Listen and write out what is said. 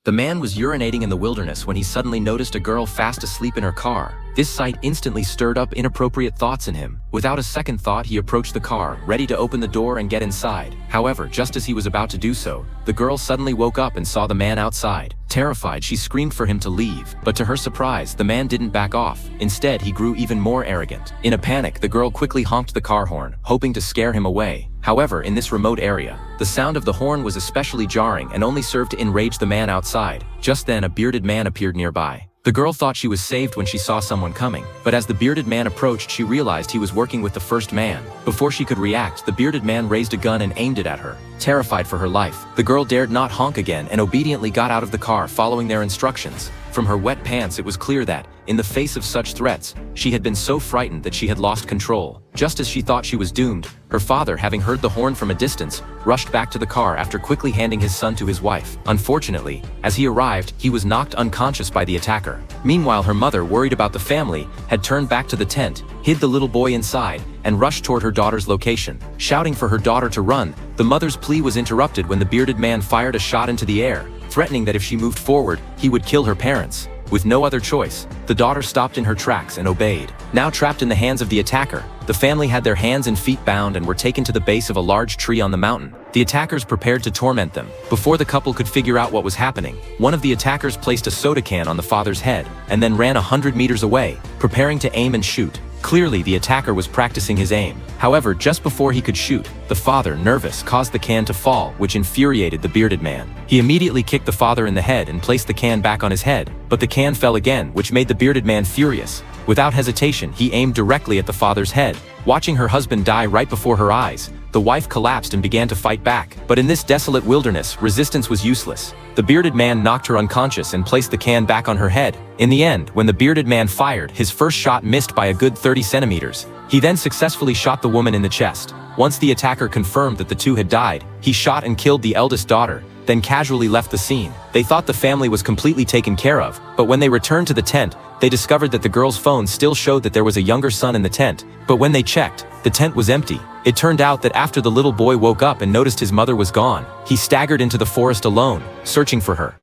The man was urinating in the wilderness when he suddenly noticed a girl fast asleep in her car. This sight instantly stirred up inappropriate thoughts in him. Without a second thought, he approached the car, ready to open the door and get inside. However, just as he was about to do so, the girl suddenly woke up and saw the man outside. Terrified, she screamed for him to leave, but to her surprise, the man didn't back off. Instead, he grew even more arrogant. In a panic, the girl quickly honked the car horn, hoping to scare him away. However, in this remote area, the sound of the horn was especially jarring and only served to enrage the man outside. Just then, a bearded man appeared nearby. The girl thought she was saved when she saw someone coming, but as the bearded man approached, she realized he was working with the first man. Before she could react, the bearded man raised a gun and aimed it at her. Terrified for her life, the girl dared not honk again and obediently got out of the car, following their instructions. From her wet pants, it was clear that, in the face of such threats, she had been so frightened that she had lost control. Just as she thought she was doomed, her father, having heard the horn from a distance, rushed back to the car after quickly handing his son to his wife. Unfortunately, as he arrived, he was knocked unconscious by the attacker. Meanwhile, her mother, worried about the family, had turned back to the tent, hid the little boy inside, and rushed toward her daughter's location. Shouting for her daughter to run, the mother's plea was interrupted when the bearded man fired a shot into the air, threatening that if she moved forward, he would kill her parents. With no other choice, the daughter stopped in her tracks and obeyed. Now trapped in the hands of the attacker, the family had their hands and feet bound and were taken to the base of a large tree on the mountain. The attackers prepared to torment them. Before the couple could figure out what was happening, one of the attackers placed a soda can on the father's head and then ran 100 meters away, preparing to aim and shoot. Clearly, the attacker was practicing his aim. However, just before he could shoot, the father, nervous, caused the can to fall, which infuriated the bearded man. He immediately kicked the father in the head and placed the can back on his head, but the can fell again, which made the bearded man furious. Without hesitation, he aimed directly at the father's head. Watching her husband die right before her eyes, the wife collapsed and began to fight back. But in this desolate wilderness, resistance was useless. The bearded man knocked her unconscious and placed the can back on her head. In the end, when the bearded man fired, his first shot missed by a good 30 centimeters. He then successfully shot the woman in the chest. Once the attacker confirmed that the two had died, he shot and killed the eldest daughter, then casually left the scene. They thought the family was completely taken care of, but when they returned to the tent, they discovered that the girl's phone still showed that there was a younger son in the tent. But when they checked, the tent was empty. It turned out that after the little boy woke up and noticed his mother was gone, he staggered into the forest alone, searching for her.